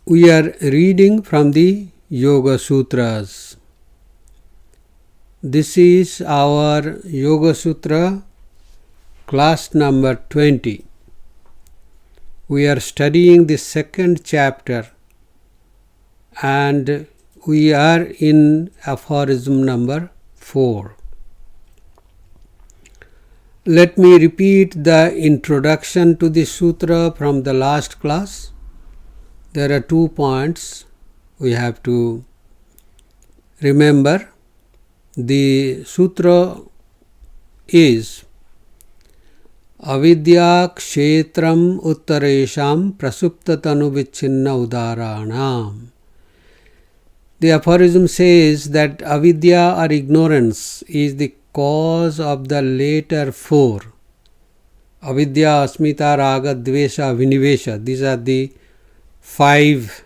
We are reading from the Yogasutras. This is our Yoga class number 20. We are studying the second chapter and we are in aphorism number 4. Let me repeat the introduction to the sutra from the last class. There are 2 points we have to remember. The sutra is Avidya kshetram uttaresham prasuptatanu vichinna udaranam. The aphorism says that avidya or ignorance is the cause of the later 4. Avidya, asmita, raga, dvesha, vinivesha. These are the 5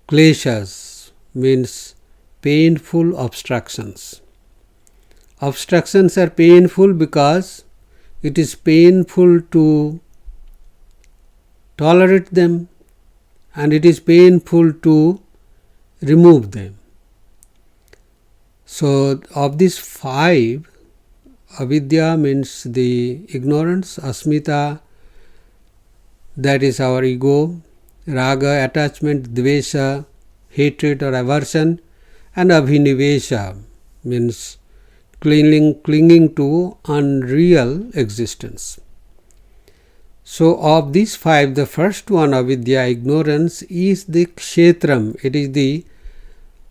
kleshas, means painful obstructions. Obstructions are painful because it is painful to tolerate them and it is painful to remove them. So, of these 5, avidya means the ignorance, asmita, that is our ego, raga, attachment, dvesha, hatred or aversion, and abhinivesha means clinging to unreal existence. So, of these 5, the first one, avidya, ignorance, is the kshetram. It is the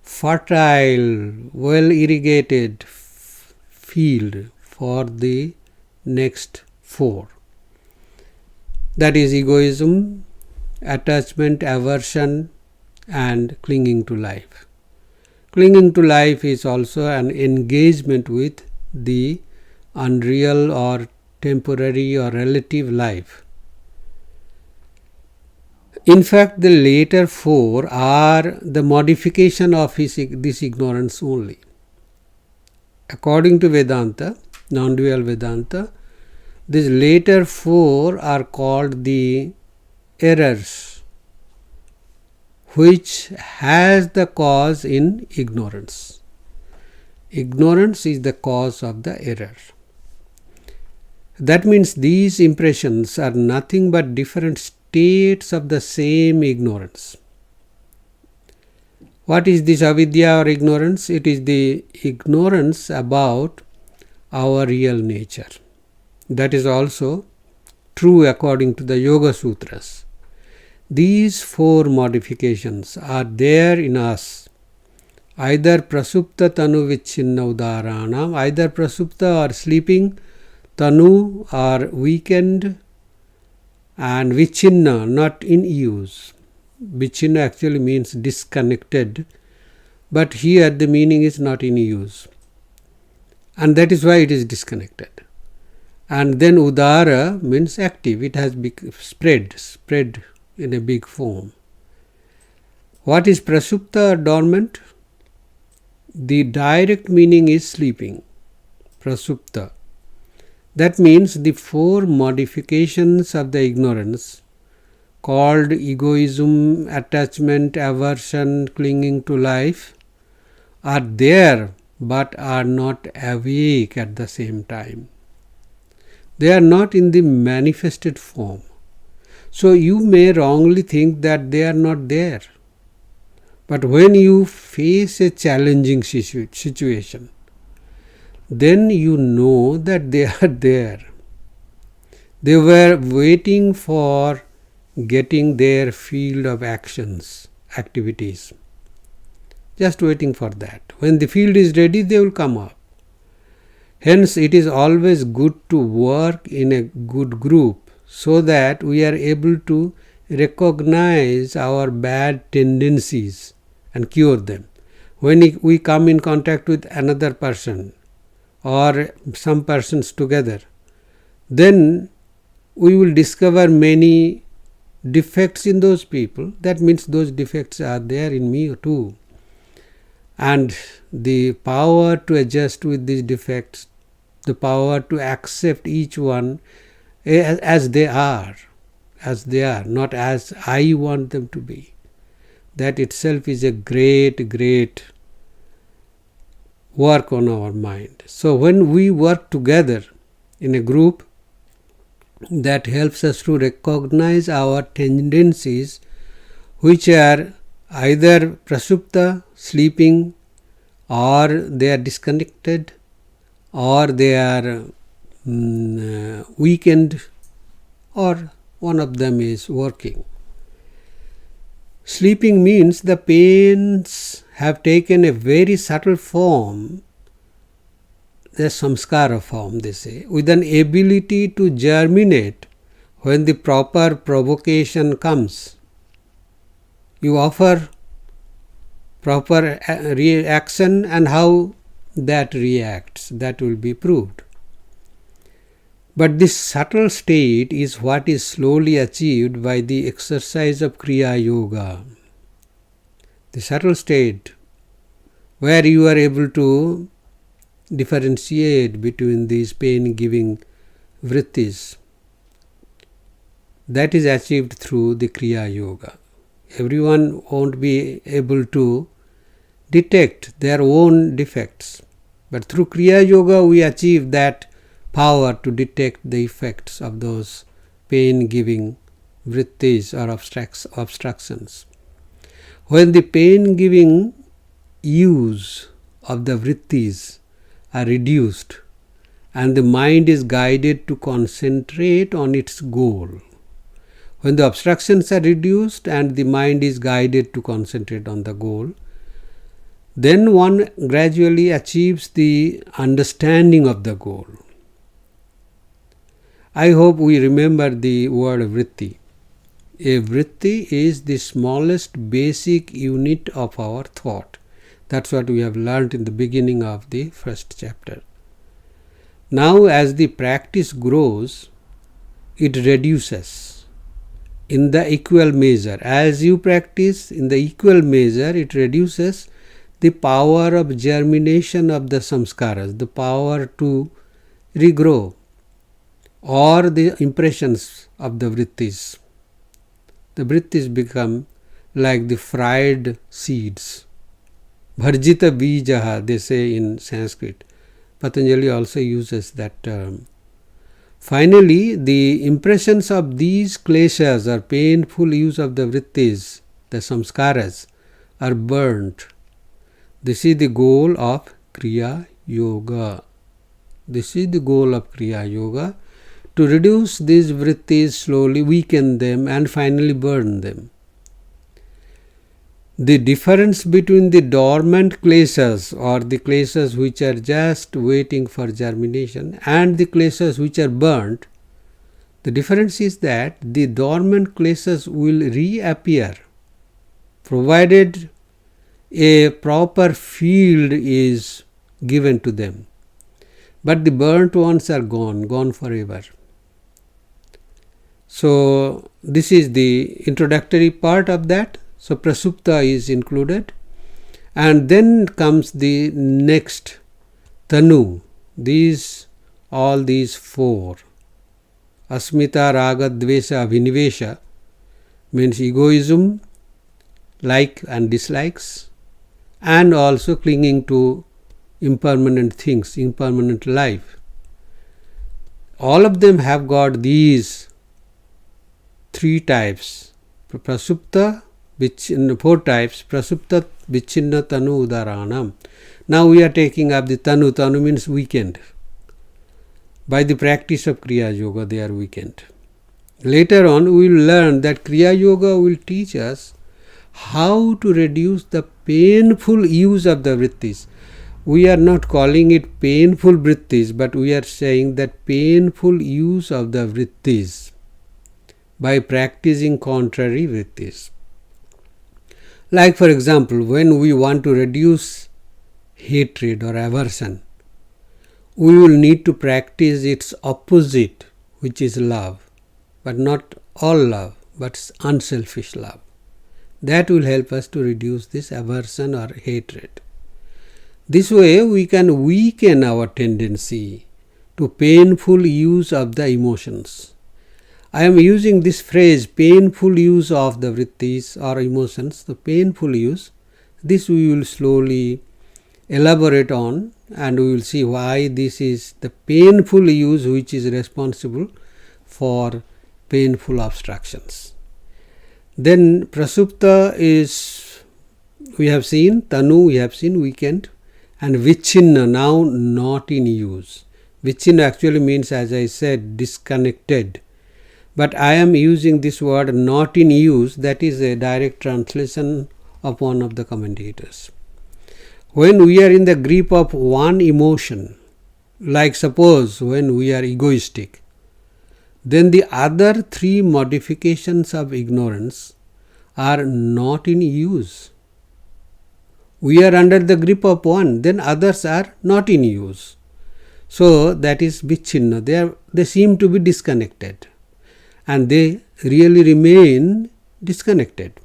fertile, well irrigated field for the next 4. That is egoism, attachment, aversion, and clinging to life. Clinging to life is also an engagement with the unreal or temporary or relative life. In fact, the later 4 are the modification of this ignorance only. According to Vedanta, non-dual Vedanta, these later 4 are called the errors, which has the cause in ignorance. Ignorance is the cause of the error. That means these impressions are nothing but different states of the same ignorance. What is this avidya or ignorance? It is the ignorance about our real nature. That is also true according to the Yogasutras. These 4 modifications are there in us, either prasupta tanu vichinna udaranam, either prasupta or sleeping, tanu or weakened, and vichinna, not in use. Vichinna actually means disconnected, but here the meaning is not in use, and that is why it is disconnected. And then udara means active, it has spread in a big form. What is prasupta or dormant? The direct meaning is sleeping, prasupta. That means the 4 modifications of the ignorance called egoism, attachment, aversion, clinging to life are there but are not awake at the same time. They are not in the manifested form. So you may wrongly think that they are not there. But when you face a challenging situation, then you know that they are there. They were waiting for getting their field of activities. Just waiting for that. When the field is ready, they will come up. Hence, it is always good to work in a good group so that we are able to recognize our bad tendencies and cure them. When we come in contact with another person or some persons together, then we will discover many defects in those people. That means those defects are there in me too. And the power to adjust with these defects, the power to accept each one as they are, not as I want them to be. that itself is a great, great work on our mind. So when we work together in a group, that helps us to recognize our tendencies which are either prasupta, sleeping, or they are disconnected, or they are weakened, or one of them is working. Sleeping means the pains have taken a very subtle form, the samskara form, they say, with an ability to germinate when the proper provocation comes. You offer proper reaction, and how that reacts, that will be proved. But this subtle state is what is slowly achieved by the exercise of Kriya Yoga. The subtle state where you are able to differentiate between these pain-giving vrittis, that is achieved through the Kriya Yoga. Everyone won't be able to detect their own defects, but through Kriya Yoga we achieve that power to detect the effects of those pain-giving vrittis or obstructions. When the pain-giving use of the vrittis are reduced and the mind is guided to concentrate on its goal, when the obstructions are reduced and the mind is guided to concentrate on the goal, then one gradually achieves the understanding of the goal. I hope we remember the word vritti. A vritti is the smallest basic unit of our thought. That's what we have learned in the beginning of the first chapter. Now as the practice grows, it reduces in the equal measure. As you practice in the equal measure, it reduces the power of germination of the samskaras, the power to regrow, or the impressions of the vrittis. The vrittis become like the fried seeds. Bharjita bijaha, they say in Sanskrit. Patanjali also uses that term. Finally, the impressions of these kleshas or painful use of the vrittis, the samskaras, are burnt. This is the goal of Kriya Yoga. This is the goal of Kriya Yoga, to reduce these vrittis, slowly weaken them, and finally burn them. The difference between the dormant kleshas, or the kleshas which are just waiting for germination, and the kleshas which are burnt, the difference is that the dormant kleshas will reappear provided a proper field is given to them. But the burnt ones are gone forever. So this is the introductory part of that. So prasupta is included, and then comes the next tanu. All these four. Asmita, raga, dvesa, abhinivesha means egoism, like and dislikes, and also clinging to impermanent things, impermanent life. All of them have got these three types. Prasupta, four types. Prasupta, vichinna, tanu, udaranam. Now we are taking up the tanu. Tanu means weakened. By the practice of Kriya Yoga, they are weakened. Later on, we will learn that Kriya Yoga will teach us how to reduce the painful use of the vrittis. We are not calling it painful vrittis, but we are saying that painful use of the vrittis by practicing contrary vrittis. Like for example, when we want to reduce hatred or aversion, we will need to practice its opposite, which is love, but not all love, but unselfish love. That will help us to reduce this aversion or hatred. This way we can weaken our tendency to painful use of the emotions. I am using this phrase, painful use of the vrittis or emotions, the painful use. This we will slowly elaborate on, and we will see why this is the painful use which is responsible for painful obstructions. Then prasupta is, we have seen, tanu we have seen, weekend, and vichinna, now not in use. Vichinna actually means, as I said, disconnected. But I am using this word not in use, that is a direct translation of one of the commentators. When we are in the grip of one emotion, like suppose when we are egoistic, then the other three modifications of ignorance are not in use. We are under the grip of one, then others are not in use. So that is vichinna. They seem to be disconnected, and they really remain disconnected.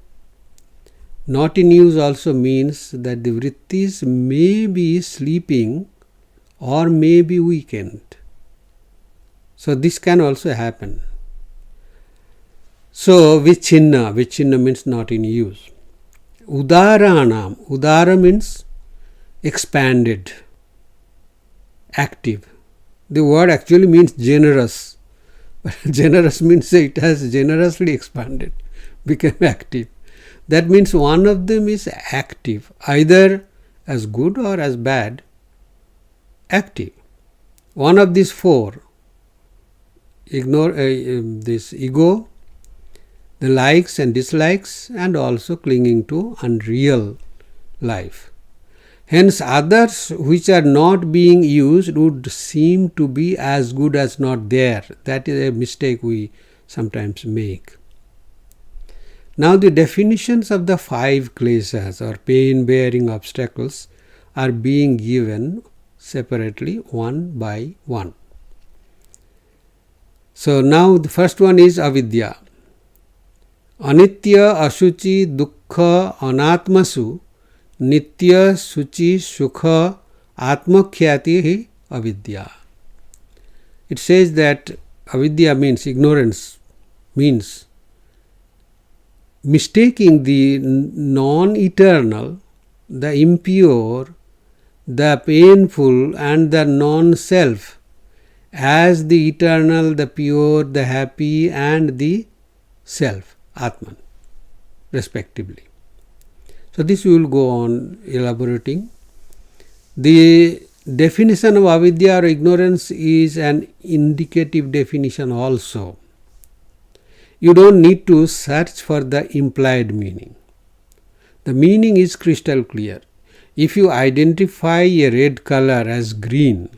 Not in use also means that the vrittis may be sleeping or may be weakened. So this can also happen. So vichinna means not in use. Udara means expanded, active. The word actually means generous. But generous means it has generously expanded, become active. That means one of them is active, either as good or as bad, active. One of these four, this ego, the likes and dislikes, and also clinging to unreal life. Hence others which are not being used would seem to be as good as not there. That is a mistake we sometimes make. Now the definitions of the 5 kleshas or pain-bearing obstacles are being given separately one by one. So now the first one is avidya. Anitya, ashuchi, dukkha, anatmasu, nitya, suchi, sukha, atmakhyati avidya. It says that avidya means ignorance, means mistaking the non-eternal, the impure, the painful and the non-self as the eternal, the pure, the happy and the self, Atman, respectively. So this we will go on elaborating. The definition of avidya or ignorance is an indicative definition also. You don't need to search for the implied meaning. The meaning is crystal clear. If you identify a red color as green,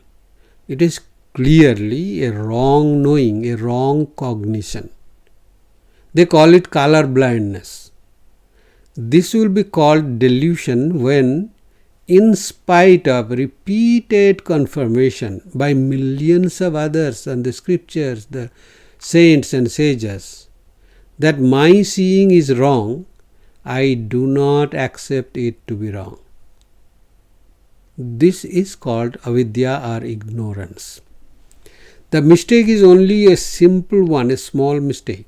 it is clearly a wrong knowing, a wrong cognition. They call it color blindness. This will be called delusion when, in spite of repeated confirmation by millions of others and the scriptures, the saints and sages, that my seeing is wrong, I do not accept it to be wrong. This is called avidya or ignorance. The mistake is only a simple one, a small mistake.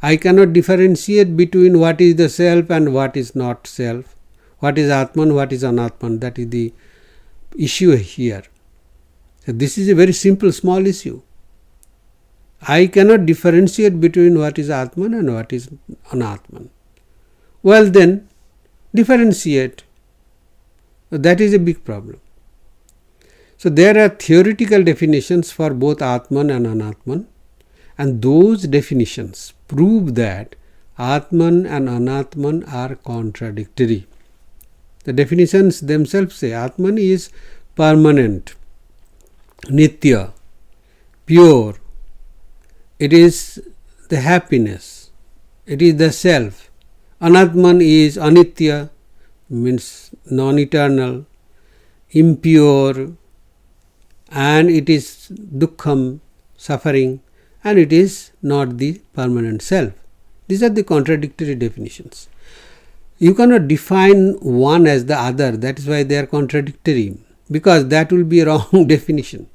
I cannot differentiate between what is the self and what is not self, what is Atman, what is Anatman. That is the issue here. So this is a very simple, small issue. I cannot differentiate between what is Atman and what is Anatman. Well then, differentiate. That is a big problem. So there are theoretical definitions for both Atman and Anatman, and those definitions prove that Atman and Anatman are contradictory. The definitions themselves say Atman is permanent, nitya, pure, it is the happiness, it is the self. Anatman is anitya, means non-eternal, impure, and it is dukkham, suffering, and it is not the permanent self. These are the contradictory definitions. You cannot define one as the other, that is why they are contradictory, because that will be a wrong definition.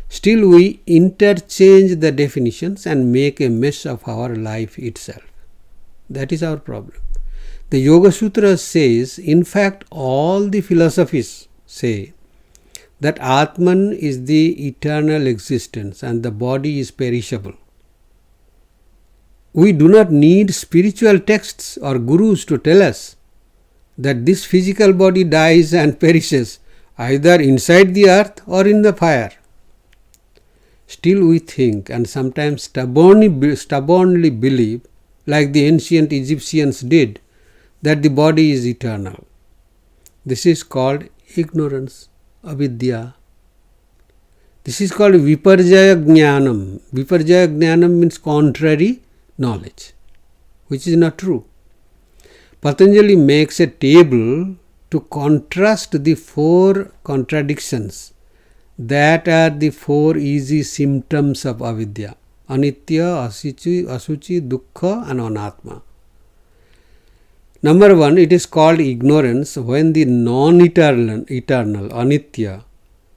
Still we interchange the definitions and make a mess of our life itself. That is our problem. The Yogasutras says, in fact all the philosophies say that Atman is the eternal existence and the body is perishable. We do not need spiritual texts or gurus to tell us that this physical body dies and perishes either inside the earth or in the fire. Still we think and sometimes stubbornly believe, like the ancient Egyptians did, that the body is eternal. This is called ignorance, avidya. This is called viparjaya jnanam. Viparjaya jnanam means contrary knowledge, which is not true. Patanjali makes a table to contrast the four contradictions that are the four easy symptoms of avidya: anitya, asuchi, dukkha and anatma. Number one, it is called ignorance when the non-eternal, anitya,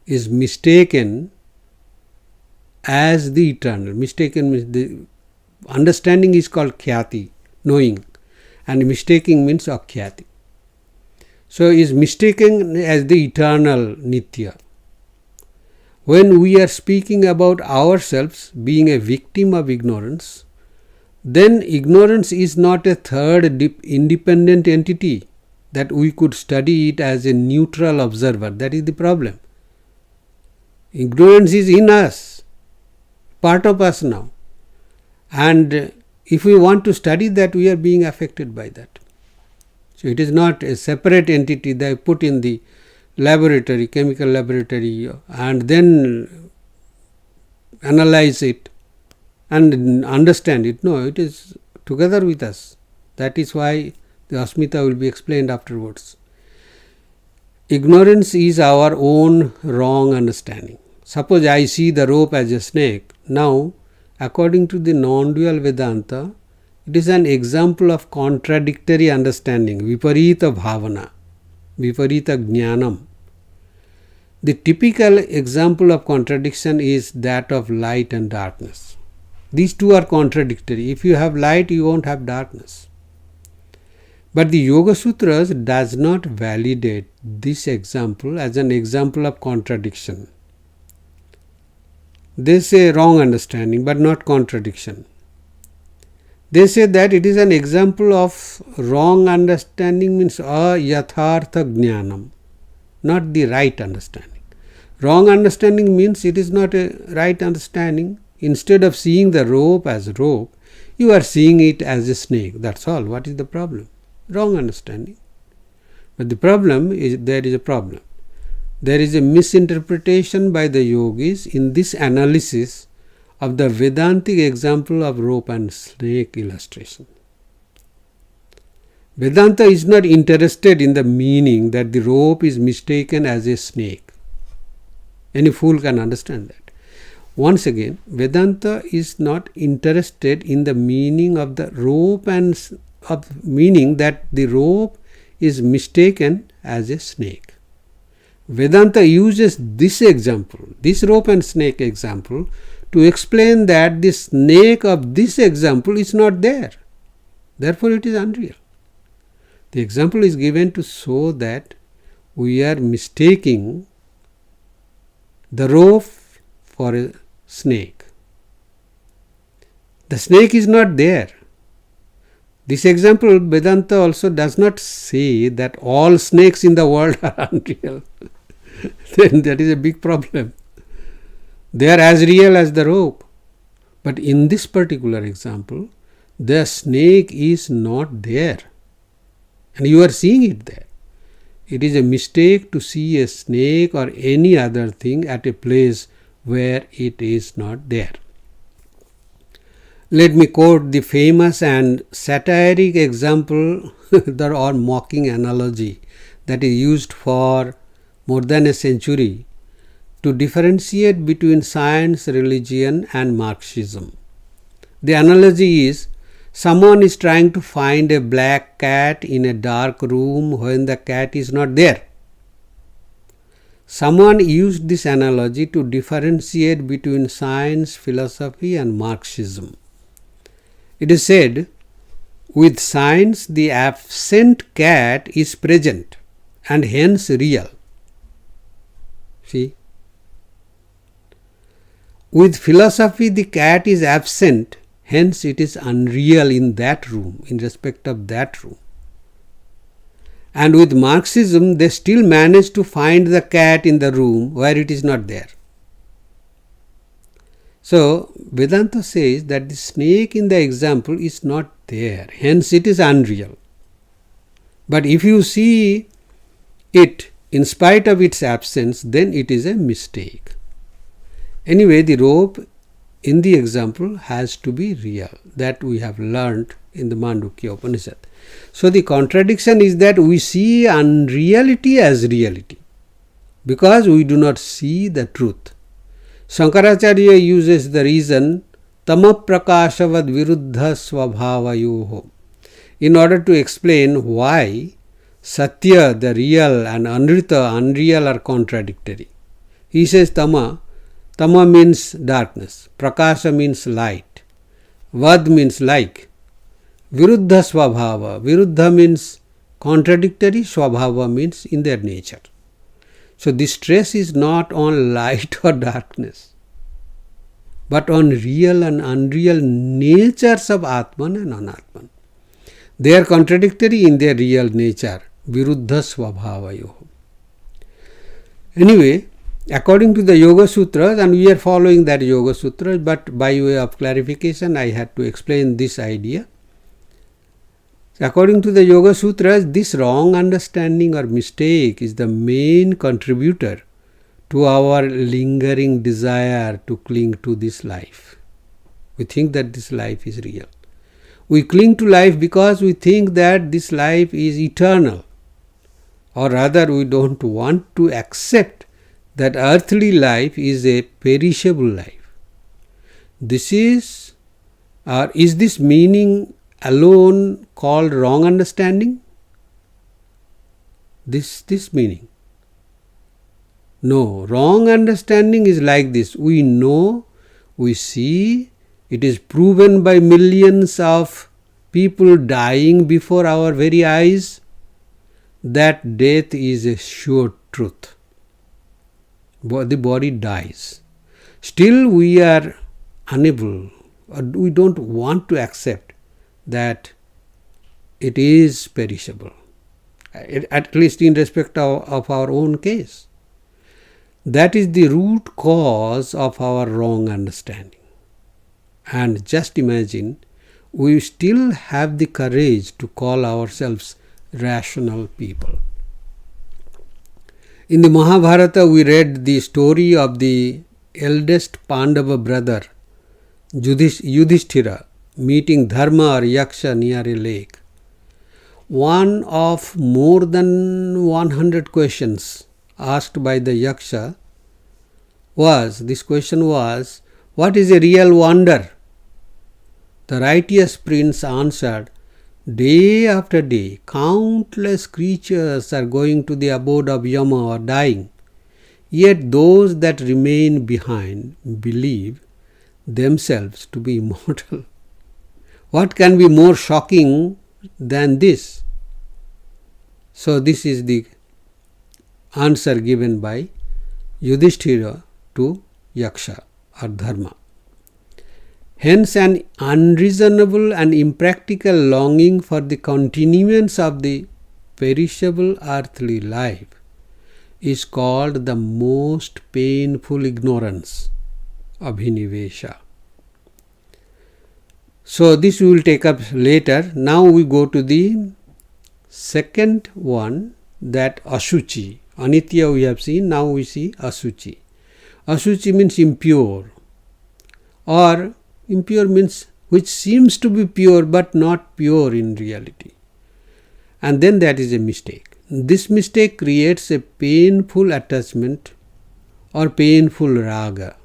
is mistaken as the eternal. Mistaken means the understanding is called khyati, knowing, and mistaking means akhyati. So is mistaken as the eternal nitya. When we are speaking about ourselves being a victim of ignorance, then ignorance is not a third independent entity that we could study it as a neutral observer. That is the problem. Ignorance is in us, part of us now. And if we want to study that, we are being affected by that. So it is not a separate entity that I put in the laboratory, chemical laboratory, and then analyze it and understand it. No, it is together with us. That is why the asmita will be explained afterwards. Ignorance is our own wrong understanding. Suppose I see the rope as a snake. Now, according to the non-dual Vedanta, it is an example of contradictory understanding, viparita bhavana, viparita jnanam. The typical example of contradiction is that of light and darkness. These two are contradictory. If you have light, you won't have darkness. But the Yogasutras does not validate this example as an example of contradiction. They say wrong understanding, but not contradiction. They say that it is an example of wrong understanding, means ayathartha jnanam, not the right understanding. Wrong understanding means it is not a right understanding. Instead of seeing the rope as a rope, you are seeing it as a snake. That's all. What is the problem? Wrong understanding. But the problem is, there is a problem. There is a misinterpretation by the yogis in this analysis of the Vedantic example of rope and snake illustration. Vedanta is not interested in the meaning that the rope is mistaken as a snake. Any fool can understand that. Once again, Vedanta is not interested in the meaning of the rope and of meaning that the rope is mistaken as a snake. Vedanta uses this example, this rope and snake example, to explain that the snake of this example is not there. Therefore, it is unreal. The example is given to show that we are mistaking the rope for a snake. The snake is not there. This example, Vedanta also does not say that all snakes in the world are unreal. Then that is a big problem. They are as real as the rope. But in this particular example, the snake is not there. And you are seeing it there. It is a mistake to see a snake or any other thing at a place where it is not there. Let me quote the famous and satiric example or mocking analogy that is used for more than a century to differentiate between science, religion and Marxism. The analogy is, someone is trying to find a black cat in a dark room when the cat is not there. Someone used this analogy to differentiate between science, philosophy and Marxism. It is said, with science the absent cat is present and hence real. See? With philosophy the cat is absent, hence it is unreal in that room, in respect of that room. And with Marxism, they still manage to find the cat in the room where it is not there. So, Vedanta says that the snake in the example is not there, hence it is unreal. But if you see it in spite of its absence, then it is a mistake. Anyway, the rope in the example has to be real. That we have learnt in the Mandukya Upanishad. So the contradiction is that we see unreality as reality because we do not see the truth. Shankaracharya uses the reason tamaprakashavad viruddha svabhavayoho in order to explain why satya, the real, and anrita, unreal, are contradictory. He says tama means darkness, prakasha means light, vad means like, viruddha svabhava, viruddha means contradictory, svabhava means in their nature. So this stress is not on light or darkness, but on real and unreal natures of Atman and Anatman. They are contradictory in their real nature, viruddha svabhavayoh. Anyway, according to the Yogasutras, and we are following that Yogasutras, but by way of clarification I had to explain this idea. According to the Yogasutras, this wrong understanding or mistake is the main contributor to our lingering desire to cling to this life. We think that this life is real. We cling to life because we think that this life is eternal, or rather we don't want to accept that earthly life is a perishable life. This is this meaning alone called wrong understanding? This meaning? No, wrong understanding is like this. We know, we see, it is proven by millions of people dying before our very eyes that death is a sure truth. The body dies. Still we are unable, or we don't want to accept that it is perishable, at least in respect of our own case. That is the root cause of our wrong understanding. And just imagine, we still have the courage to call ourselves rational people. In the Mahabharata, we read the story of the eldest Pandava brother, Yudhishthira, meeting Dharma or Yaksha near a lake. One of more than 100 questions asked by the Yaksha this question was, what is a real wonder? The righteous prince answered, day after day, countless creatures are going to the abode of Yama or dying, yet those that remain behind believe themselves to be immortal. What can be more shocking than this? So this is the answer given by Yudhishthira to Yaksha or Dharma. Hence an unreasonable and impractical longing for the continuance of the perishable earthly life is called the most painful ignorance, abhinivesha. So this we will take up later. Now we go to the second one, that asuchi. Anitya we have seen, now we see asuchi. Asuchi means impure, or impure means which seems to be pure but not pure in reality. And then that is a mistake. This mistake creates a painful attachment or painful raga.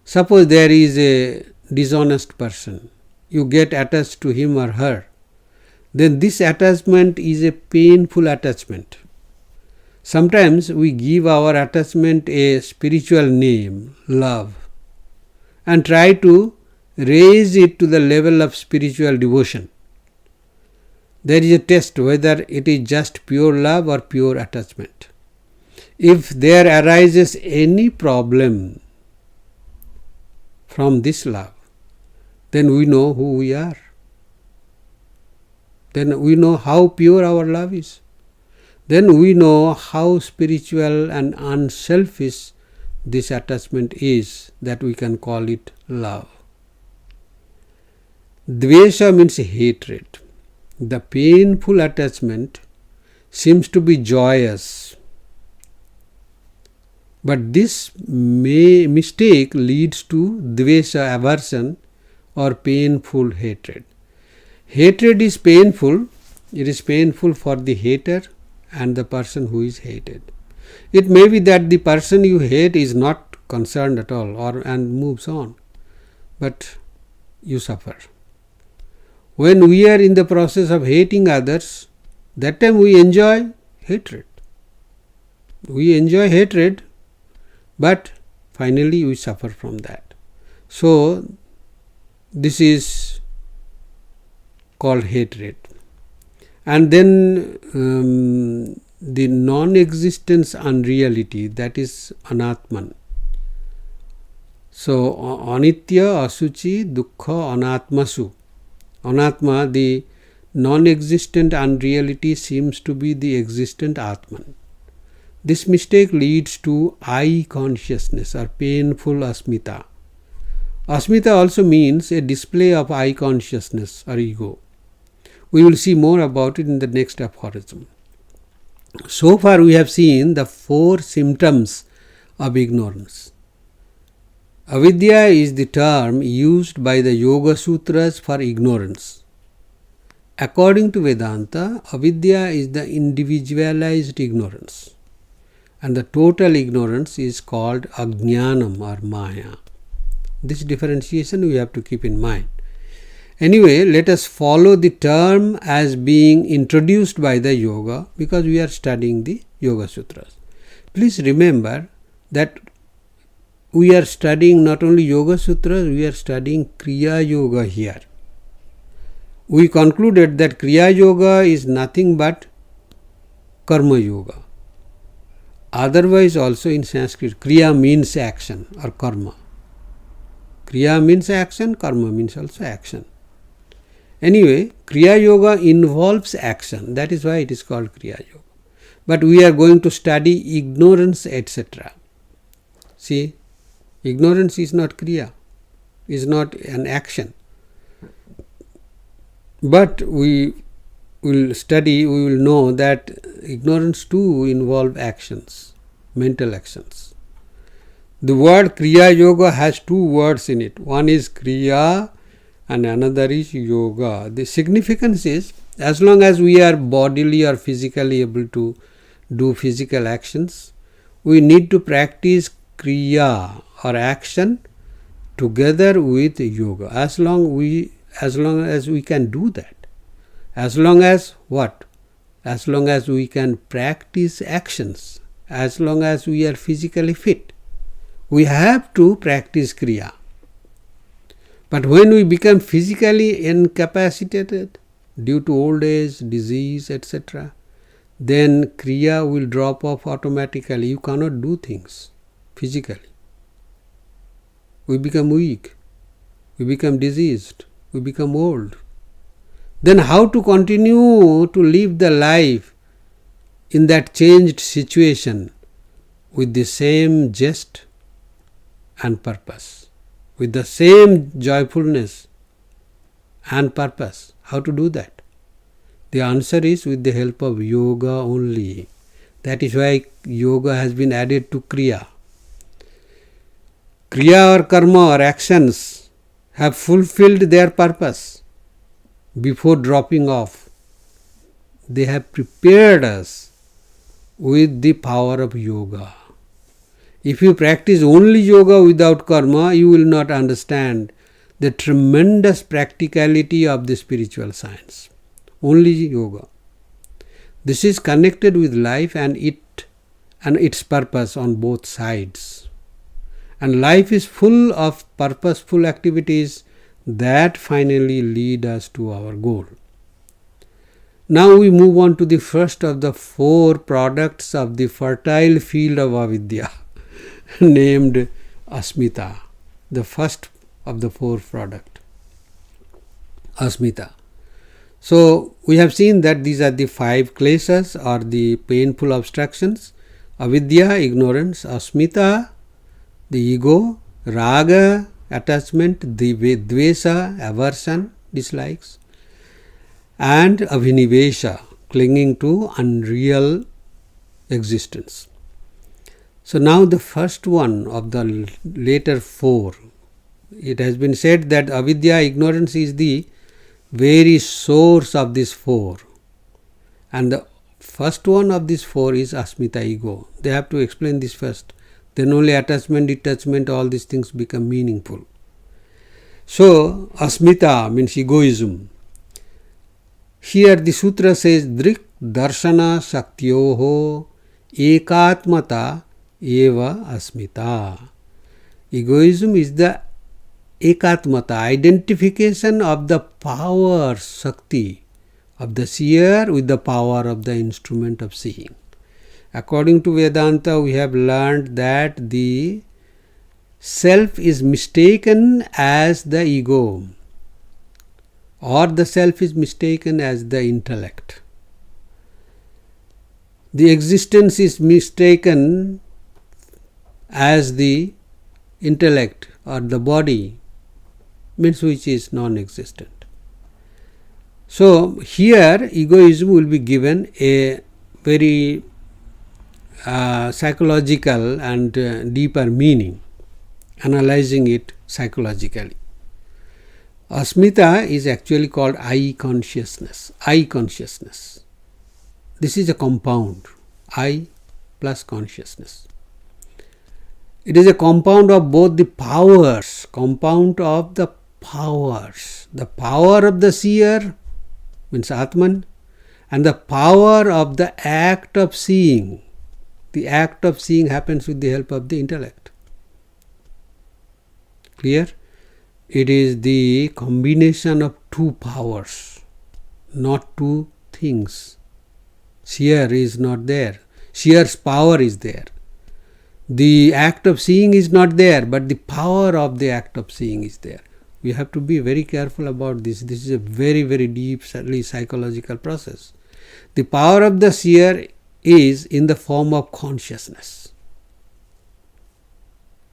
Suppose there is a dishonest person, you get attached to him or her, then this attachment is a painful attachment. Sometimes we give our attachment a spiritual name, love, and try to raise it to the level of spiritual devotion. There is a test whether it is just pure love or pure attachment. If there arises any problem from this love, then we know who we are. Then we know how pure our love is. Then we know how spiritual and unselfish this attachment is, that we can call it love. Dvesha means hatred. The painful attachment seems to be joyous, but this mistake leads to dvesha, aversion, or painful hatred. Hatred is painful. It is painful for the hater and the person who is hated. It may be that the person you hate is not concerned at all and moves on, but you suffer. When we are in the process of hating others, that time we enjoy hatred. We enjoy hatred, but finally we suffer from that. So this is called hatred. And then the non-existence unreality, that is anatman. So anitya, asuchi, dukkha, anatmasu. Anatma, the non-existent unreality, seems to be the existent Atman. This mistake leads to I consciousness or painful asmita. Asmita also means a display of I consciousness or ego. We will see more about it in the next aphorism. So far we have seen the 4 symptoms of ignorance. Avidya is the term used by the Yogasutras for ignorance. According to Vedanta, avidya is the individualized ignorance, and the total ignorance is called ajnanam or maya. This differentiation we have to keep in mind. Anyway, let us follow the term as being introduced by the yoga, because we are studying the Yogasutras. Please remember that we are studying not only Yogasutras, we are studying Kriya Yoga here. We concluded that Kriya Yoga is nothing but Karma Yoga. Otherwise also in Sanskrit, Kriya means action or karma. Kriya means action, karma means also action. Anyway, Kriya Yoga involves action. That is why it is called Kriya Yoga. But we are going to study ignorance, etc. See, ignorance is not Kriya, is not an action. But we will study, we will know that ignorance too involves actions, mental actions. The word Kriya Yoga has 2 words in it. One is Kriya and another is Yoga. The significance is, as long as we are bodily or physically able to do physical actions, we need to practice Kriya or action together with Yoga. As long as we can do that. As long as what? As long as we can practice actions. As long as we are physically fit. We have to practice Kriya. But when we become physically incapacitated due to old age, disease, etc., then Kriya will drop off automatically. You cannot do things physically. We become weak. We become diseased. We become old. Then how to continue to live the life in that changed situation with the same zest and purpose, with the same joyfulness and purpose? How to do that? The answer is with the help of yoga only. That is why yoga has been added to Kriya. Kriya or karma or actions have fulfilled their purpose before dropping off. They have prepared us with the power of yoga. If you practice only yoga without karma, you will not understand the tremendous practicality of the spiritual science. Only yoga. This is connected with life and it and its purpose on both sides. And life is full of purposeful activities that finally lead us to our goal. Now we move on to the first of the 4 products of the fertile field of avidya named asmita. The first of the 4 product, asmita. So we have seen that these are the 5 kleshas or the painful obstructions: avidya, ignorance; asmita, the ego; raga, attachment; dvesa, aversion, dislikes; and abhinivesha, clinging to unreal existence. So now the first one of the later 4. It has been said that avidya, ignorance, is the very source of these 4. And the first one of these 4 is asmita, ego. They have to explain this first. Then only attachment, detachment, all these things become meaningful. So asmita means egoism. Here the sutra says drik darshana shaktyoho ekatmata eva asmita. Egoism is the ekatmata, identification of the power, shakti, of the seer with the power of the instrument of seeing. According to Vedanta, we have learned that the self is mistaken as the ego, or the self is mistaken as the intellect. The existence is mistaken as the intellect or the body, means which is non-existent. So here egoism will be given a very psychological and deeper meaning, analyzing it psychologically. Asmita is actually called I consciousness. I consciousness. This is a compound, I plus consciousness. It is a compound of both the powers, compound of the powers. The power of the seer means Atman, and the power of the act of seeing. The act of seeing happens with the help of the intellect. Clear? It is the combination of 2 powers, not 2 things. Seer is not there. Seer's power is there. The act of seeing is not there, but the power of the act of seeing is there. We have to be very careful about this. This is a very, very deep, certainly psychological process. The power of the seer is in the form of consciousness.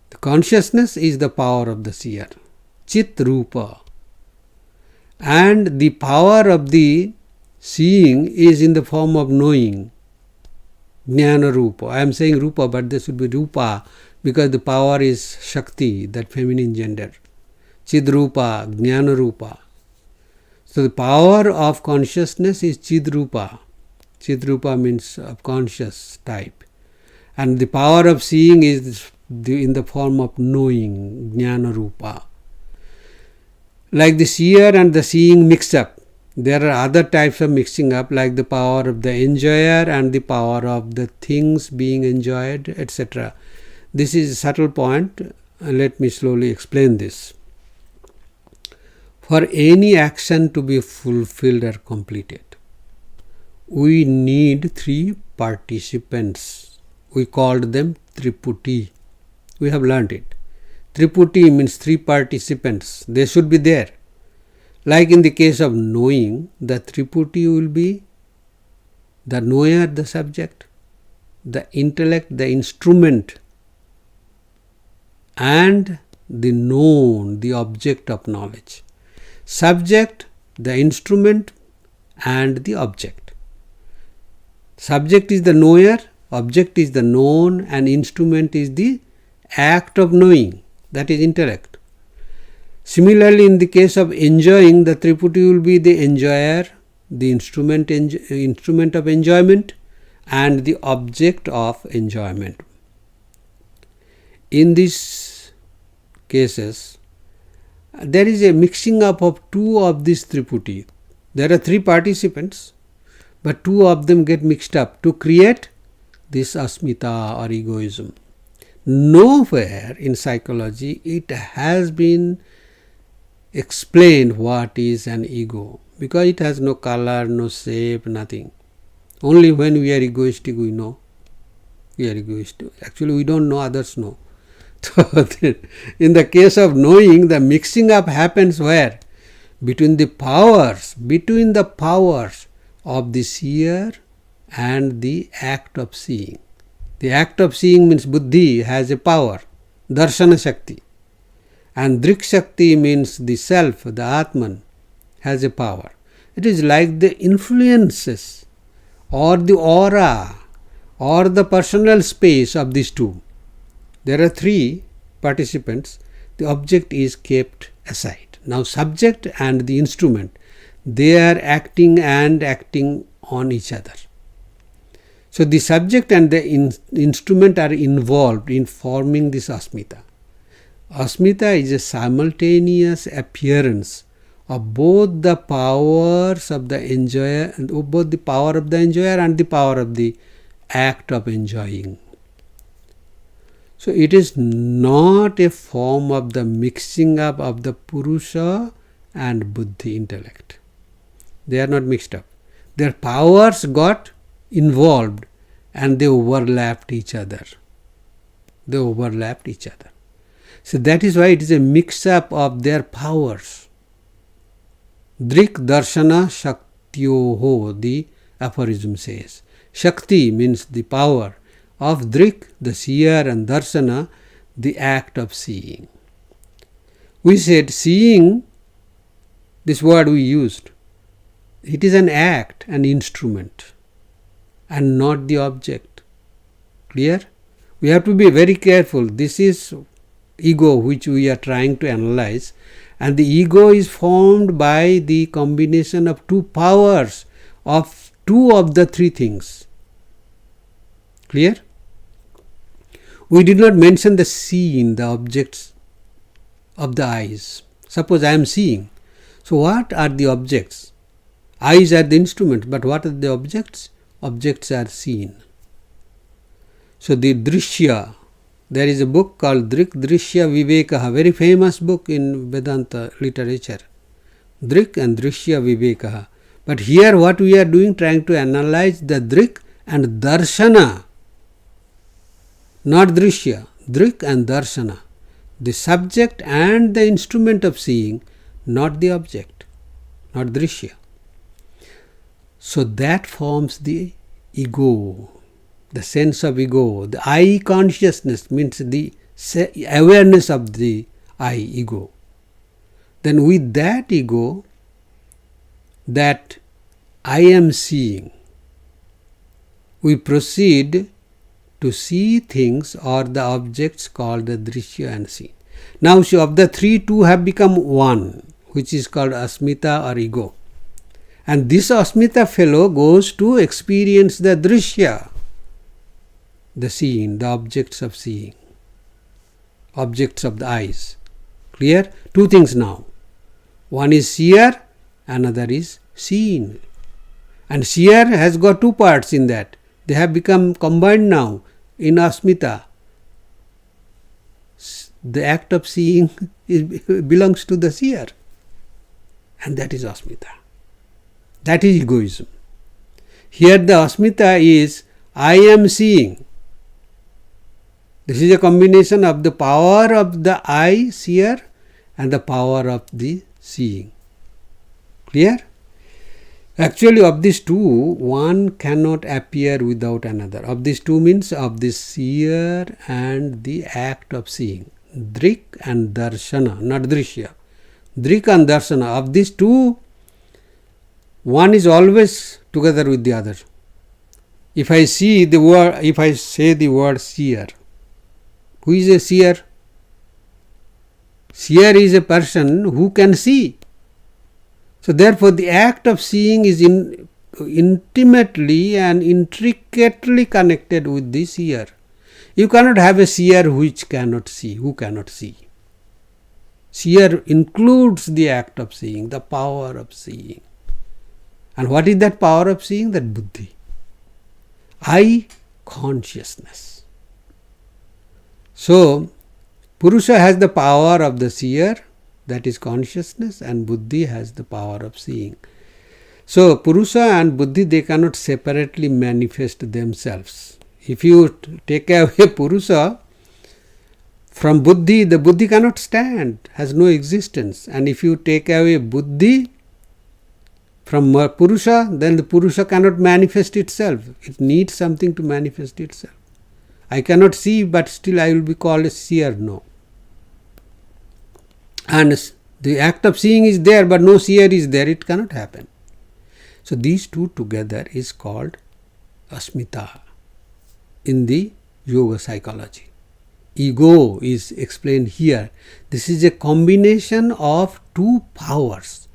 The consciousness is the power of the seer, Chit Rupa. And the power of the seeing is in the form of knowing, Jnana Rupa. I am saying Rupa, but this should be Rupa because the power is Shakti, that feminine gender. Chid Rupa, Jnana Rupa. So the power of consciousness is Chid Rupa. Chid Rupa means of conscious type. And the power of seeing is in the form of knowing, Jnana Rupa. Like the seer and the seeing mix up. There are other types of mixing up, like the power of the enjoyer and the power of the things being enjoyed, etc. This is a subtle point. Let me slowly explain this. For any action to be fulfilled or completed, we need 3 participants. We called them Triputi. We have learned it. Triputi means 3 participants. They should be there. Like in the case of knowing, the Triputi will be the knower, the subject, the intellect, the instrument, and the known, the object of knowledge. Subject, the instrument, and the object. Subject is the knower, object is the known, and instrument is the act of knowing, that is intellect. Similarly, in the case of enjoying, the Triputi will be the enjoyer, the instrument of enjoyment, and the object of enjoyment. In these cases, there is a mixing up of 2 of these Triputi. There are 3 participants, but 2 of them get mixed up to create this asmita or egoism. Nowhere in psychology it has been explained what is an ego, because it has no color, no shape, nothing. Only when we are egoistic we know we are egoistic. Actually we don't know, others know. So in the case of knowing, the mixing up happens where? Between the powers of the seer and the act of seeing. The act of seeing means buddhi has a power, darshana shakti. And drik shakti means the self, the atman, has a power. It is like the influences or the aura or the personal space of these two. There are three participants. The object is kept aside. Now subject and the instrument, they are acting on each other. So the subject and the instrument are involved in forming this asmita. Asmita is a simultaneous appearance of both the powers of the enjoyer, both the power of the enjoyer and the power of the act of enjoying. So it is not a form of the mixing up of the Purusha and Buddhi intellect. They are not mixed up. Their powers got involved and they overlapped each other. So that is why it is a mix up of their powers. Drik darshana shaktyoho, the aphorism says. Shakti means the power of drik, the seer, and darshana, the act of seeing. We said seeing, this word we used, it is an act, an instrument, and not the object. Clear? We have to be very careful. This is ego which we are trying to analyze, and the ego is formed by the combination of two powers of two of the three things. Clear? We did not mention the seeing, the objects of the eyes. Suppose I am seeing. So what are the objects? Eyes are the instrument, but what are the objects? Objects are seen. So the drishya, there is a book called Drik Drishya Vivekaha, very famous book in Vedanta literature. Drik and Drishya Vivekaha. But here what we are doing, trying to analyze the Drik and Darshana, not Drishya, Drik and Darshana, the subject and the instrument of seeing, not the object, not Drishya. So that forms the ego, the sense of ego. The I consciousness means the awareness of the I, ego. Then with that ego, that I am seeing, we proceed to see things or the objects called the drishya and seen. Now, so of the three, two have become one, which is called asmita or ego. And this asmita fellow goes to experience the drishya, the seeing, the objects of seeing, objects of the eyes. Clear? Two things now. One is seer, another is seen. And seer has got two parts in that. They have become combined now in asmita. The act of seeing belongs to the seer. And that is asmita. That is egoism. Here the asmita is I am seeing. This is a combination of the power of the I, seer, and the power of the seeing. Clear? Actually, of these two, one cannot appear without another. Of these two means of the seer and the act of seeing. Drik and darshana, not drishya. Drik and darshana. Of these two, one is always together with the other. If I say the word seer, who is a seer? Seer is a person who can see. So therefore the act of seeing is intimately and intricately connected with the seer. You cannot have a seer which cannot see, who cannot see. Seer includes the act of seeing, the power of seeing. And what is that power of seeing? That buddhi. I consciousness. So, Purusha has the power of the seer, that is consciousness, and Buddhi has the power of seeing. So, Purusha and Buddhi, they cannot separately manifest themselves. If you take away Purusha from Buddhi, the Buddhi cannot stand, has no existence. And if you take away Buddhi from Purusha, then the Purusha cannot manifest itself. It needs something to manifest itself. I cannot see, but still I will be called a seer, no. And the act of seeing is there, but no seer is there, it cannot happen. So these two together is called asmita in the yoga psychology. Ego is explained here. This is a combination of two powers,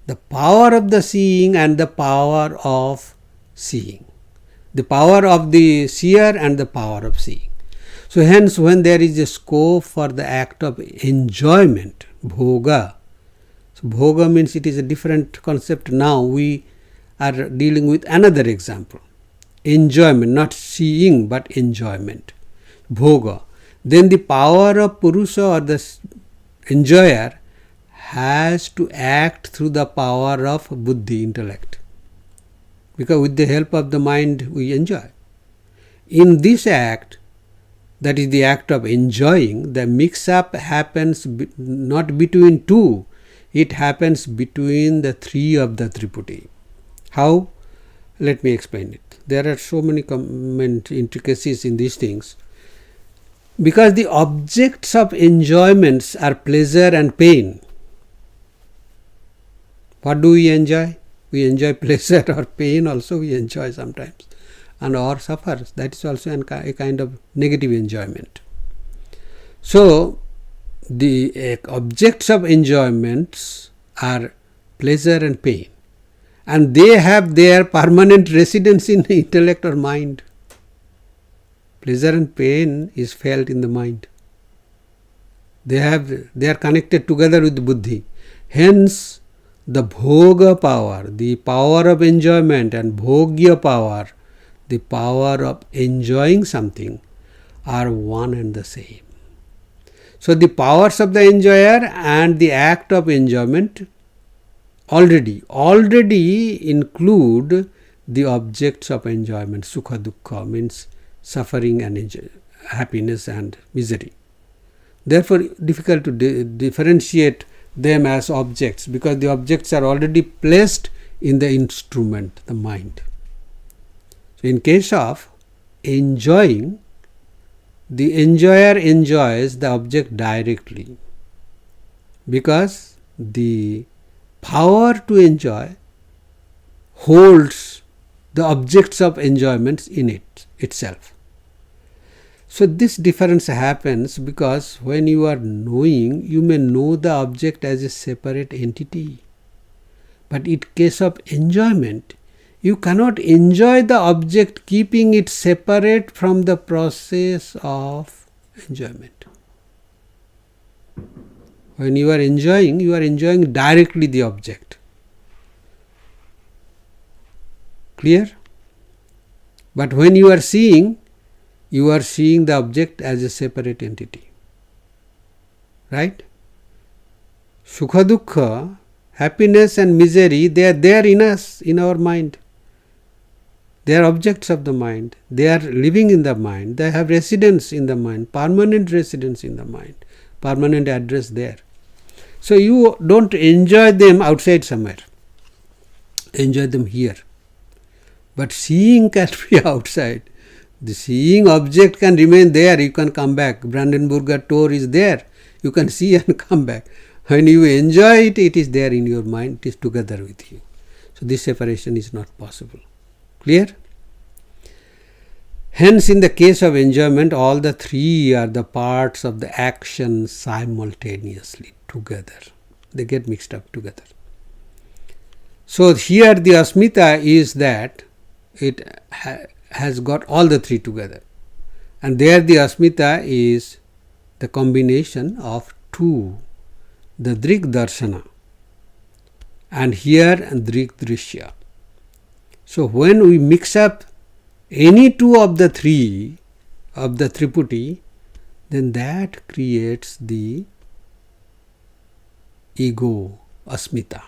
the power of the seeing and the power of seeing, the power of the seer and the power of seeing. So hence, when there is a scope for the act of enjoyment, bhoga, so bhoga means it is a different concept. Now we are dealing with another example, enjoyment, not seeing but enjoyment, bhoga. Then the power of Purusha or the enjoyer has to act through the power of buddhi, intellect, because with the help of the mind we enjoy. In this act, that is the act of enjoying, the mix-up happens not between two, it happens between the three of the Tripudi. How? Let me explain it. There are so many intricacies in these things. Because the objects of enjoyments are pleasure and pain. What do we enjoy? We enjoy pleasure or pain also we enjoy sometimes. And or suffer. That is also a kind of negative enjoyment. So, the objects of enjoyments are pleasure and pain. And they have their permanent residence in intellect or mind. Pleasure and pain is felt in the mind. They are connected together with buddhi. Hence, the bhoga power, the power of enjoyment, and bhogya power, the power of enjoying something, are one and the same. So the powers of the enjoyer and the act of enjoyment already include the objects of enjoyment. Sukha dukkha means suffering and happiness and misery. Therefore, difficult to differentiate them as objects, because the objects are already placed in the instrument, the mind. So in case of enjoying, the enjoyer enjoys the object directly, because the power to enjoy holds the objects of enjoyments in itself. So this difference happens because when you are knowing, you may know the object as a separate entity. But in case of enjoyment, you cannot enjoy the object keeping it separate from the process of enjoyment. When you are enjoying directly the object. Clear? But when you are seeing the object as a separate entity. Right? Sukha dukkha, happiness and misery, they are there in us, in our mind. They are objects of the mind. They are living in the mind. They have residence in the mind, permanent residence in the mind, permanent address there. So you don't enjoy them outside somewhere. Enjoy them here. But seeing can be outside. The seeing object can remain there. You can come back. Brandenburger Tor is there. You can see and come back. When you enjoy it, it is there in your mind. It is together with you. So this separation is not possible. Clear? Hence, in the case of enjoyment, all the three are the parts of the action simultaneously together. They get mixed up together. So here the asmita is that it has got all the three together. And there the asmita is the combination of two, the drik darshana and here drik drishya. So when we mix up any two of the three of the Triputi, then that creates the ego, asmita.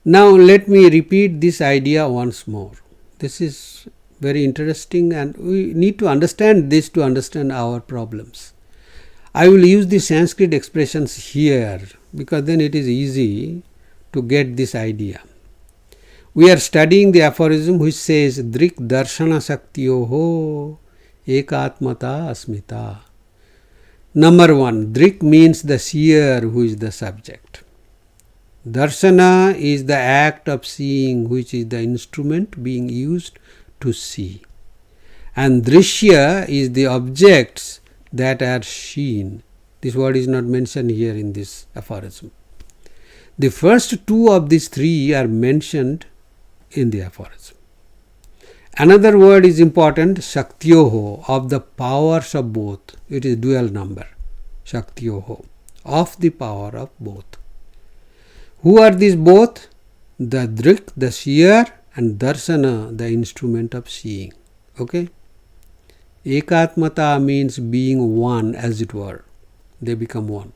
Now let me repeat this idea once more. This is very interesting and we need to understand this to understand our problems. I will use the Sanskrit expressions here because then it is easy to get this idea. We are studying the aphorism which says Drik Darshana Shaktiyoho Ekatmata Asmita. Number one, Drik means the seer who is the subject. Darshana is the act of seeing which is the instrument being used to see. And Drishya is the objects that are seen. This word is not mentioned here in this aphorism. The first two of these three are mentioned in the aphorism. Another word is important, Shaktyoho, of the powers of both. It is dual number, Shaktyoho, of the power of both. Who are these both? The Drik, the seer, and Darsana, the instrument of seeing. Okay? Ekatmata means being one, as it were. They become one.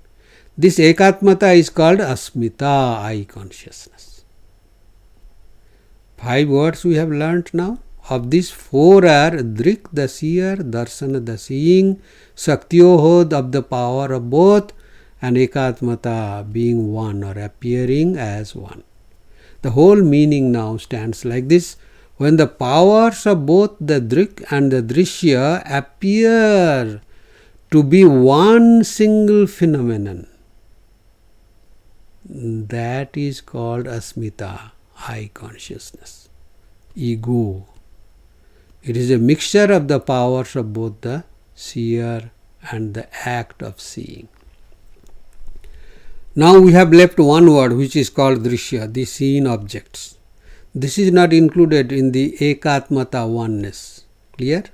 This Ekatmata is called Asmita, I consciousness. 5 words we have learnt now. Of these 4 are Drik, the seer, Darsana, the seeing, Shaktyoho, of the power of both, and Ekatmata, being one or appearing as one. The whole meaning now stands like this. When the powers of both the Drik and the Drishya appear to be one single phenomenon, that is called Asmita, I consciousness, ego. It is a mixture of the powers of both the seer and the act of seeing. Now we have left one word which is called Drishya, the seen objects. This is not included in the Ekatmata oneness. Clear?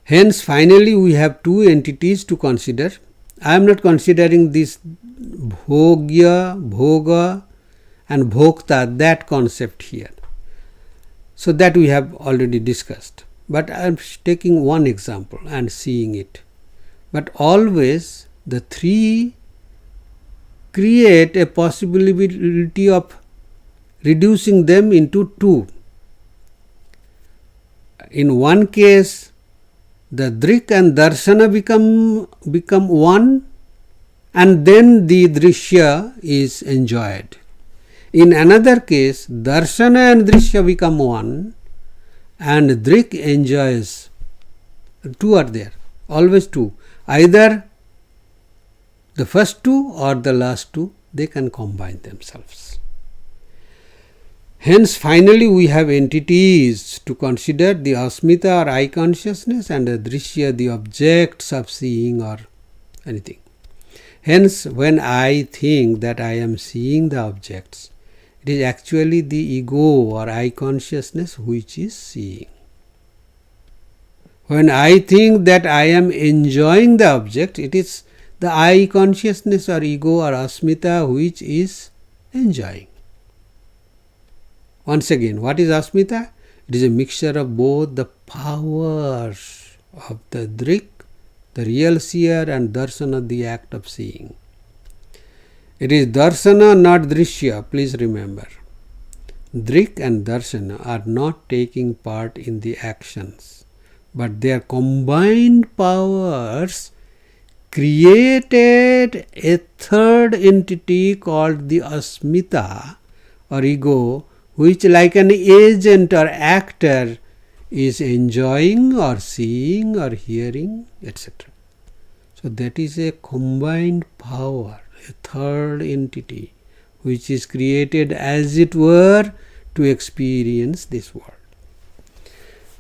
Hence, finally, we have 2 entities to consider. I am not considering this Bhogya, Bhoga and Bhokta, that concept here. So that we have already discussed. But I am taking one example and seeing it. But always the 3 create a possibility of reducing them into 2. In one case, the Drik and Darshana become one, and then the Drishya is enjoyed. In another case, Darshana and Drishya become one, and Drik enjoys. 2 are there, always 2. Either the first 2 or the last 2, they can combine themselves. Hence, finally, we have entities to consider, the Asmita or I consciousness and the Drishya, the objects of seeing or anything. Hence, when I think that I am seeing the objects, it is actually the ego or I consciousness which is seeing. When I think that I am enjoying the object, it is the I consciousness or ego or Asmita which is enjoying. Once again, what is Asmita? It is a mixture of both the powers of the Drik, the real seer, and Darsana, the act of seeing. It is Darsana, not Drishya, please remember. Drik and Darshana are not taking part in the actions, but their combined powers created a third entity called the Asmita or ego, which like an agent or actor is enjoying or seeing or hearing, etc. So that is a combined power, a third entity which is created as it were to experience this world.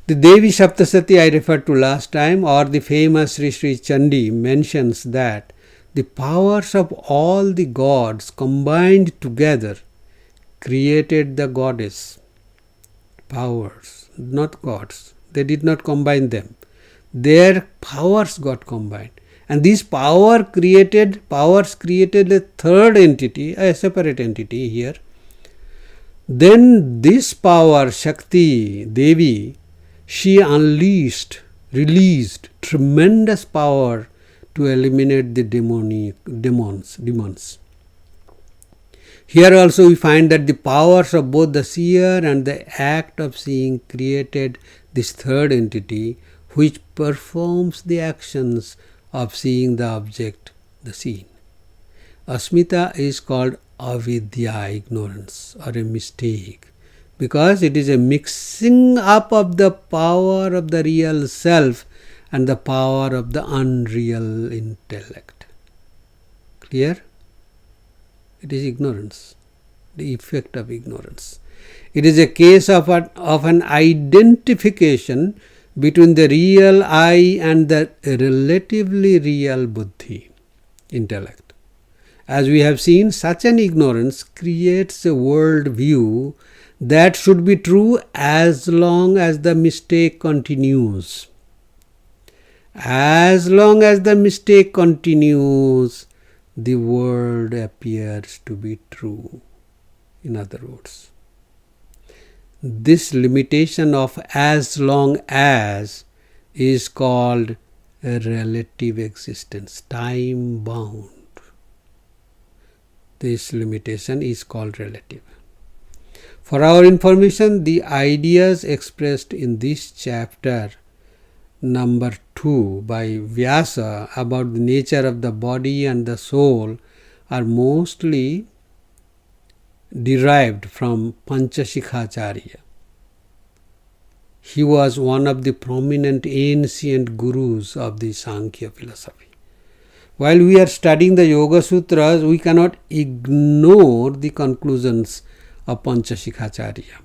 The Devi Saptasati I referred to last time, or the famous Sri Sri Chandi, mentions that the powers of all the gods combined together created the goddess. Powers, not gods. They did not combine them. Their powers got combined. And these powers created a third entity, a separate entity here, Then this power, Shakti, Devi, she released tremendous power to eliminate the demons. Here also we find that the powers of both the seer and the act of seeing created this third entity which performs the actions of seeing the object, the seen. Asmita is called avidya, ignorance, or a mistake, because it is a mixing up of the power of the real self and the power of the unreal intellect. Clear? It is ignorance, the effect of ignorance. It is a case of an identification between the real I and the relatively real buddhi, intellect. As we have seen, such an ignorance creates a world view that should be true as long as the mistake continues. As long as the mistake continues, the world appears to be true. In other words, this limitation of as long as is called a relative existence, time bound. This limitation is called relative. For our information, the ideas expressed in this chapter number 2 by Vyasa about the nature of the body and the soul are mostly derived from Panchashikhacharya. He was one of the prominent ancient gurus of the Sankhya philosophy. While we are studying the Yogasutras, we cannot ignore the conclusions of Panchashikhacharya,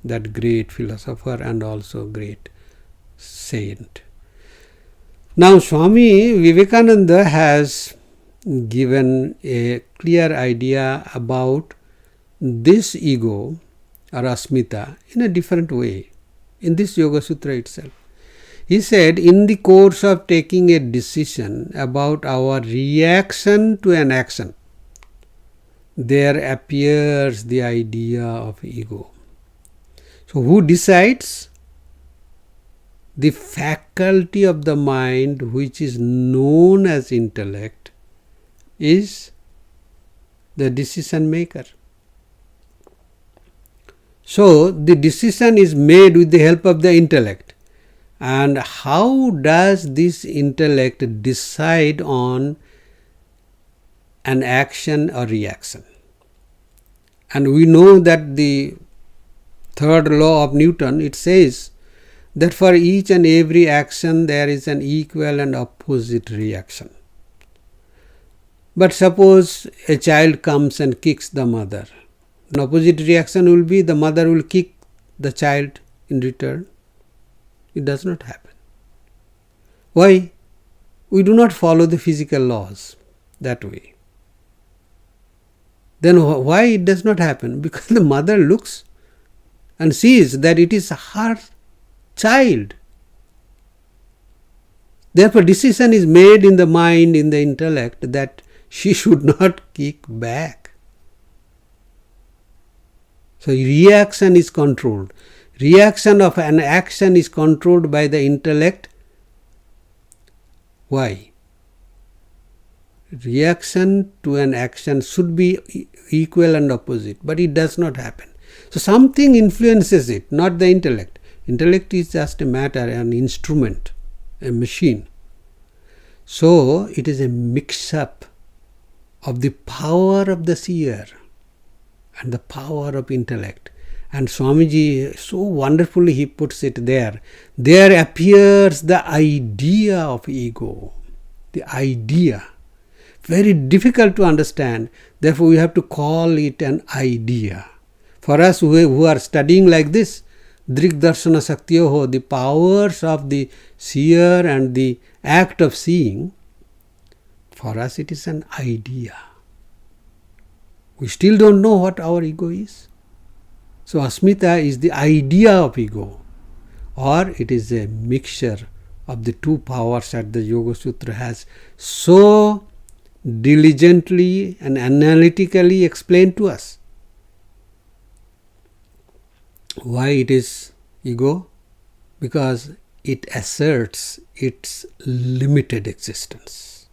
that great philosopher and also great saint. Now, Swami Vivekananda has given a clear idea about this ego or asmita in a different way in this Yoga Sutra itself. He said, in the course of taking a decision about our reaction to an action, there appears the idea of ego. So, who decides? The faculty of the mind which is known as intellect is the decision maker. So, the decision is made with the help of the intellect. And how does this intellect decide on an action or reaction? And we know that the third law of Newton, it says that for each and every action there is an equal and opposite reaction. But suppose a child comes and kicks the mother. An opposite reaction will be the mother will kick the child in return. It does not happen. Why? We do not follow the physical laws that way. Then why it does not happen? Because the mother looks and sees that it is her child. Therefore, decision is made in the mind, in the intellect, that she should not kick back. So, reaction is controlled. Reaction of an action is controlled by the intellect. Why? Reaction to an action should be equal and opposite, but it does not happen. So something influences it, not the intellect. Intellect is just a matter, an instrument, a machine. So it is a mix-up of the power of the seer and the power of intellect. And Swamiji, so wonderfully he puts it there. There appears the idea of ego. The idea. Very difficult to understand. Therefore, we have to call it an idea. For us who are studying like this, Drik Darshana Shaktiyoho, the powers of the seer and the act of seeing, for us it is an idea. We still don't know what our ego is. So asmita is the idea of ego, or it is a mixture of the two powers that the Yoga Sutra has so diligently and analytically explained to us. Why it is ego? Because it asserts its limited existence.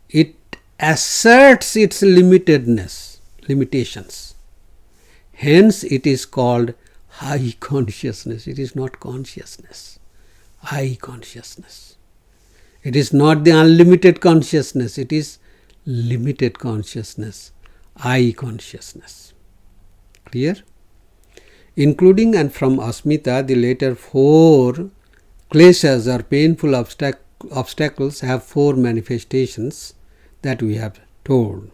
It asserts its limitations. Hence it is called high consciousness. It is not consciousness. High consciousness. It is not the unlimited consciousness. It is limited consciousness. I consciousness. Clear? Including and from asmita, the later 4 kleshas or painful obstacles have 4 manifestations that we have told.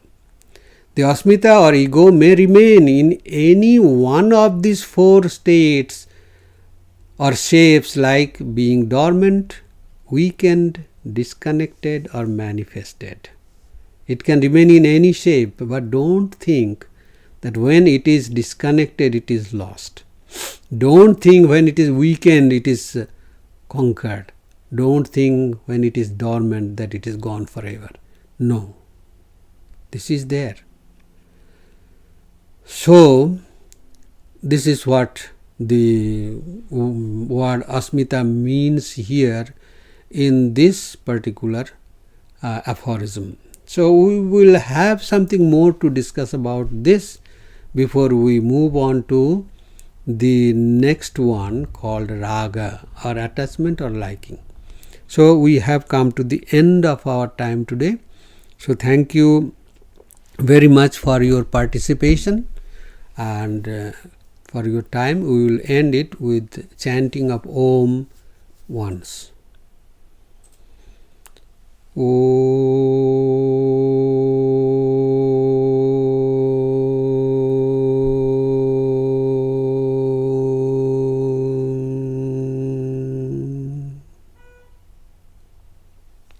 The asmita or ego may remain in any one of these 4 states or shapes, like being dormant, weakened, disconnected or manifested. It can remain in any shape, but don't think that when it is disconnected it is lost. Don't think when it is weakened it is conquered. Don't think when it is dormant that it is gone forever. No. This is there. So, this is what the word asmita means here in this particular aphorism. So, we will have something more to discuss about this before we move on to the next one called raga, or attachment or liking. So, we have come to the end of our time today. So, thank you very much for your participation and for your time. We will end it with chanting of Om once. Om.